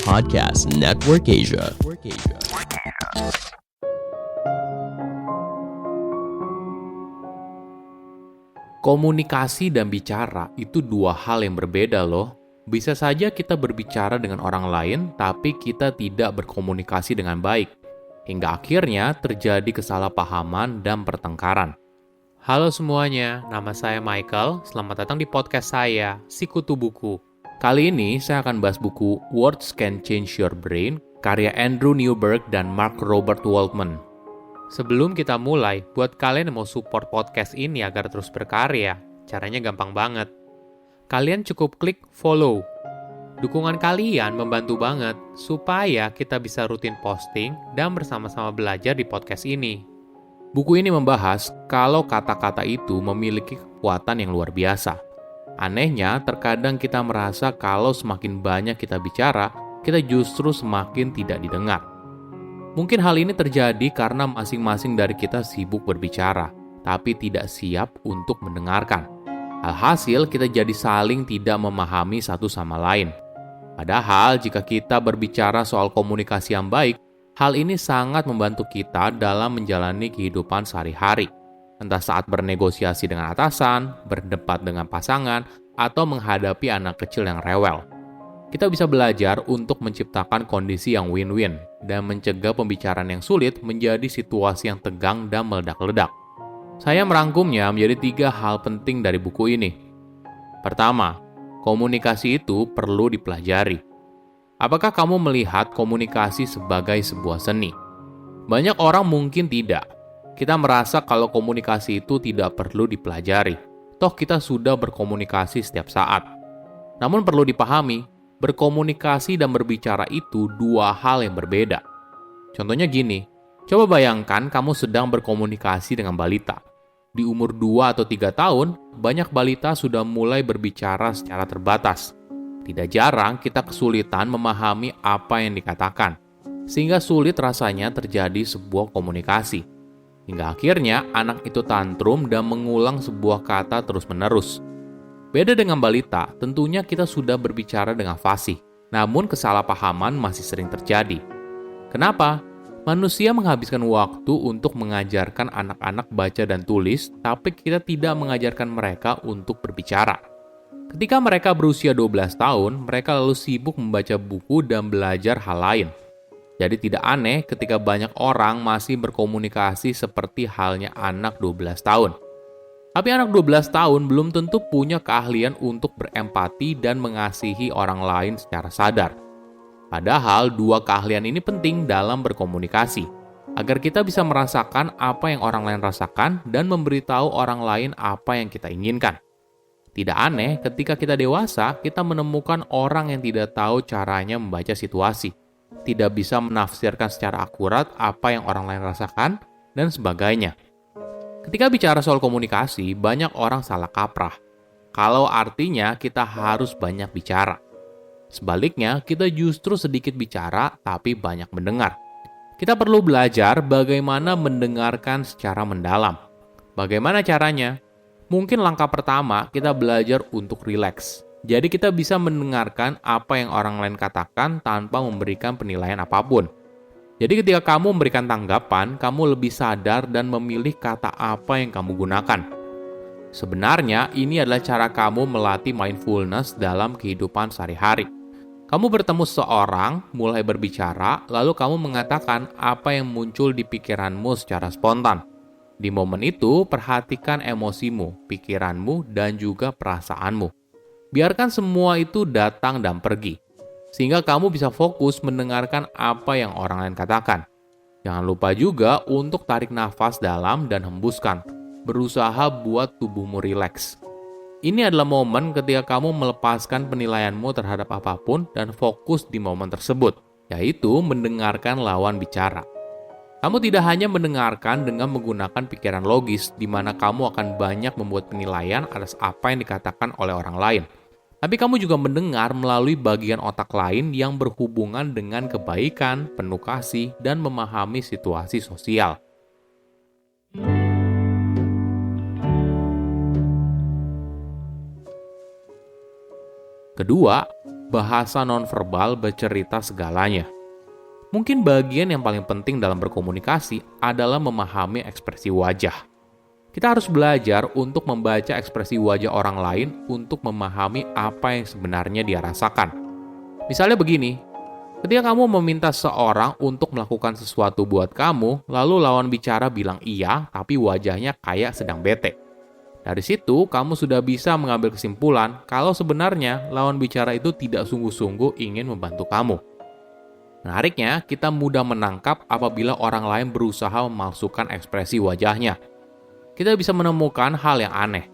Podcast Network Asia. Komunikasi dan bicara itu dua hal yang berbeda loh. Bisa saja kita berbicara dengan orang lain, tapi kita tidak berkomunikasi dengan baik. Hingga akhirnya terjadi kesalahpahaman dan pertengkaran. Halo semuanya, nama saya Michael. Selamat datang di podcast saya, Sikutu Buku. Kali ini saya akan bahas buku Words Can Change Your Brain, karya Andrew Newberg dan Mark Robert Waldman. Sebelum kita mulai, buat kalian yang mau support podcast ini agar terus berkarya, caranya gampang banget. Kalian cukup klik follow. Dukungan kalian membantu banget supaya kita bisa rutin posting dan bersama-sama belajar di podcast ini. Buku ini membahas kalau kata-kata itu memiliki kekuatan yang luar biasa. Anehnya, terkadang kita merasa kalau semakin banyak kita bicara, kita justru semakin tidak didengar. Mungkin hal ini terjadi karena masing-masing dari kita sibuk berbicara, tapi tidak siap untuk mendengarkan. Alhasil, kita jadi saling tidak memahami satu sama lain. Padahal, jika kita berbicara soal komunikasi yang baik, hal ini sangat membantu kita dalam menjalani kehidupan sehari-hari. Entah saat bernegosiasi dengan atasan, berdebat dengan pasangan, atau menghadapi anak kecil yang rewel. Kita bisa belajar untuk menciptakan kondisi yang win-win dan mencegah pembicaraan yang sulit menjadi situasi yang tegang dan meledak-ledak. Saya merangkumnya menjadi 3 hal penting dari buku ini. Pertama, komunikasi itu perlu dipelajari. Apakah kamu melihat komunikasi sebagai sebuah seni? Banyak orang mungkin tidak. Kita merasa kalau komunikasi itu tidak perlu dipelajari. Toh kita sudah berkomunikasi setiap saat. Namun perlu dipahami, berkomunikasi dan berbicara itu 2 hal yang berbeda. Contohnya gini, coba bayangkan kamu sedang berkomunikasi dengan balita. Di umur 2 atau 3 tahun, banyak balita sudah mulai berbicara secara terbatas. Tidak jarang kita kesulitan memahami apa yang dikatakan, sehingga sulit rasanya terjadi sebuah komunikasi. Hingga akhirnya anak itu tantrum dan mengulang sebuah kata terus-menerus. Beda dengan balita, tentunya kita sudah berbicara dengan fasih, namun kesalahpahaman masih sering terjadi. Kenapa? Manusia menghabiskan waktu untuk mengajarkan anak-anak baca dan tulis, tapi kita tidak mengajarkan mereka untuk berbicara. Ketika mereka berusia 12 tahun, mereka lalu sibuk membaca buku dan belajar hal lain. Jadi tidak aneh ketika banyak orang masih berkomunikasi seperti halnya anak 12 tahun. Tapi anak 12 tahun belum tentu punya keahlian untuk berempati dan mengasihi orang lain secara sadar. Padahal 2 keahlian ini penting dalam berkomunikasi, agar kita bisa merasakan apa yang orang lain rasakan dan memberitahu orang lain apa yang kita inginkan. Tidak aneh ketika kita dewasa, kita menemukan orang yang tidak tahu caranya membaca situasi, tidak bisa menafsirkan secara akurat apa yang orang lain rasakan, dan sebagainya. Ketika bicara soal komunikasi, banyak orang salah kaprah. Kalau artinya kita harus banyak bicara. Sebaliknya, kita justru sedikit bicara tapi banyak mendengar. Kita perlu belajar bagaimana mendengarkan secara mendalam. Bagaimana caranya? Mungkin langkah pertama kita belajar untuk rileks. Jadi kita bisa mendengarkan apa yang orang lain katakan tanpa memberikan penilaian apapun. Jadi ketika kamu memberikan tanggapan, kamu lebih sadar dan memilih kata apa yang kamu gunakan. Sebenarnya ini adalah cara kamu melatih mindfulness dalam kehidupan sehari-hari. Kamu bertemu seseorang, mulai berbicara, lalu kamu mengatakan apa yang muncul di pikiranmu secara spontan. Di momen itu, perhatikan emosimu, pikiranmu, dan juga perasaanmu. Biarkan semua itu datang dan pergi, sehingga kamu bisa fokus mendengarkan apa yang orang lain katakan. Jangan lupa juga untuk tarik nafas dalam dan hembuskan, berusaha buat tubuhmu rileks. Ini adalah momen ketika kamu melepaskan penilaianmu terhadap apapun dan fokus di momen tersebut, yaitu mendengarkan lawan bicara. Kamu tidak hanya mendengarkan dengan menggunakan pikiran logis, di mana kamu akan banyak membuat penilaian atas apa yang dikatakan oleh orang lain. Tapi kamu juga mendengar melalui bagian otak lain yang berhubungan dengan kebaikan, penuh kasih, dan memahami situasi sosial. Kedua, bahasa nonverbal bercerita segalanya. Mungkin bagian yang paling penting dalam berkomunikasi adalah memahami ekspresi wajah. Kita harus belajar untuk membaca ekspresi wajah orang lain untuk memahami apa yang sebenarnya dia rasakan. Misalnya begini, ketika kamu meminta seorang untuk melakukan sesuatu buat kamu, lalu lawan bicara bilang iya, tapi wajahnya kayak sedang bete. Dari situ, kamu sudah bisa mengambil kesimpulan kalau sebenarnya lawan bicara itu tidak sungguh-sungguh ingin membantu kamu. Menariknya, kita mudah menangkap apabila orang lain berusaha memalsukan ekspresi wajahnya. Kita bisa menemukan hal yang aneh.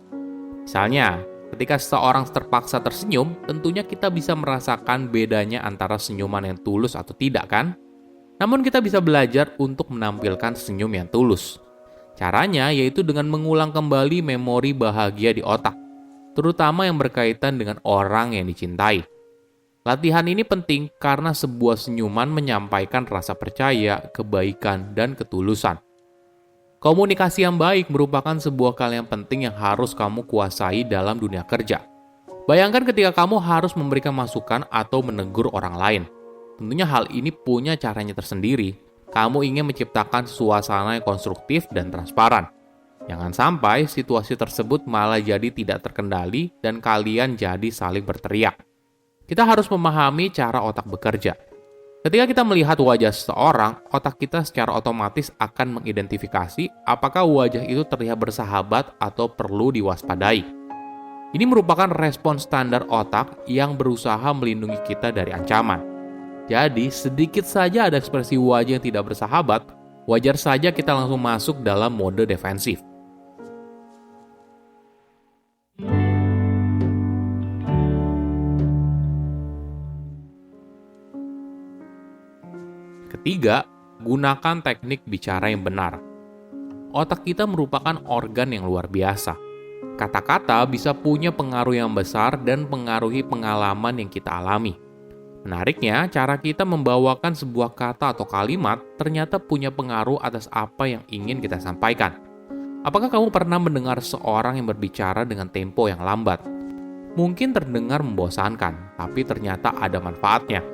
Misalnya, ketika seseorang terpaksa tersenyum, tentunya kita bisa merasakan bedanya antara senyuman yang tulus atau tidak, kan? Namun kita bisa belajar untuk menampilkan senyum yang tulus. Caranya yaitu dengan mengulang kembali memori bahagia di otak, terutama yang berkaitan dengan orang yang dicintai. Latihan ini penting karena sebuah senyuman menyampaikan rasa percaya, kebaikan, dan ketulusan. Komunikasi yang baik merupakan sebuah hal yang penting yang harus kamu kuasai dalam dunia kerja. Bayangkan ketika kamu harus memberikan masukan atau menegur orang lain. Tentunya hal ini punya caranya tersendiri. Kamu ingin menciptakan suasana yang konstruktif dan transparan. Jangan sampai situasi tersebut malah jadi tidak terkendali dan kalian jadi saling berteriak. Kita harus memahami cara otak bekerja. Ketika kita melihat wajah seseorang, otak kita secara otomatis akan mengidentifikasi apakah wajah itu terlihat bersahabat atau perlu diwaspadai. Ini merupakan respons standar otak yang berusaha melindungi kita dari ancaman. Jadi, sedikit saja ada ekspresi wajah yang tidak bersahabat, wajar saja kita langsung masuk dalam mode defensif. Ketiga, gunakan teknik bicara yang benar. Otak kita merupakan organ yang luar biasa. Kata-kata bisa punya pengaruh yang besar dan pengaruhi pengalaman yang kita alami. Menariknya, cara kita membawakan sebuah kata atau kalimat ternyata punya pengaruh atas apa yang ingin kita sampaikan. Apakah kamu pernah mendengar seorang yang berbicara dengan tempo yang lambat? Mungkin terdengar membosankan, tapi ternyata ada manfaatnya.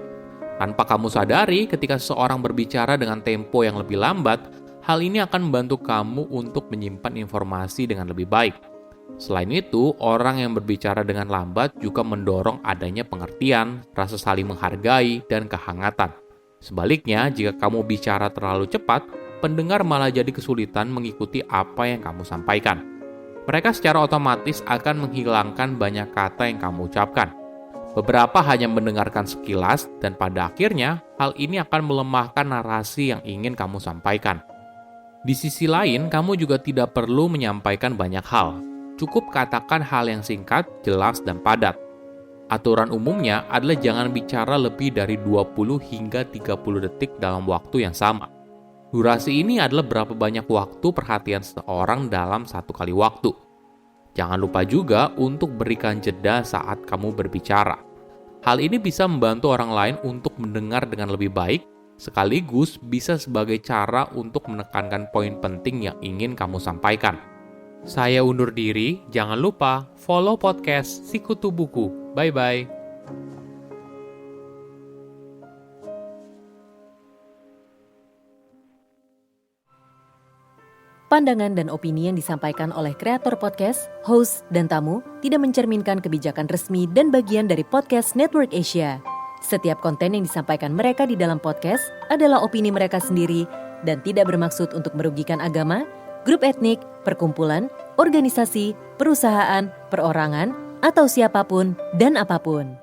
Tanpa kamu sadari, ketika seseorang berbicara dengan tempo yang lebih lambat, hal ini akan membantu kamu untuk menyimpan informasi dengan lebih baik. Selain itu, orang yang berbicara dengan lambat juga mendorong adanya pengertian, rasa saling menghargai, dan kehangatan. Sebaliknya, jika kamu bicara terlalu cepat, pendengar malah jadi kesulitan mengikuti apa yang kamu sampaikan. Mereka secara otomatis akan menghilangkan banyak kata yang kamu ucapkan. Beberapa hanya mendengarkan sekilas, dan pada akhirnya hal ini akan melemahkan narasi yang ingin kamu sampaikan. Di sisi lain, kamu juga tidak perlu menyampaikan banyak hal. Cukup katakan hal yang singkat, jelas, dan padat. Aturan umumnya adalah jangan bicara lebih dari 20 hingga 30 detik dalam waktu yang sama. Durasi ini adalah berapa banyak waktu perhatian seseorang dalam satu kali waktu. Jangan lupa juga untuk berikan jeda saat kamu berbicara. Hal ini bisa membantu orang lain untuk mendengar dengan lebih baik, sekaligus bisa sebagai cara untuk menekankan poin penting yang ingin kamu sampaikan. Saya undur diri, jangan lupa follow podcast Sikutu Buku. Bye-bye. Pandangan dan opini yang disampaikan oleh kreator podcast, host, dan tamu tidak mencerminkan kebijakan resmi dan bagian dari Podcast Network Asia. Setiap konten yang disampaikan mereka di dalam podcast adalah opini mereka sendiri dan tidak bermaksud untuk merugikan agama, grup etnik, perkumpulan, organisasi, perusahaan, perorangan, atau siapapun dan apapun.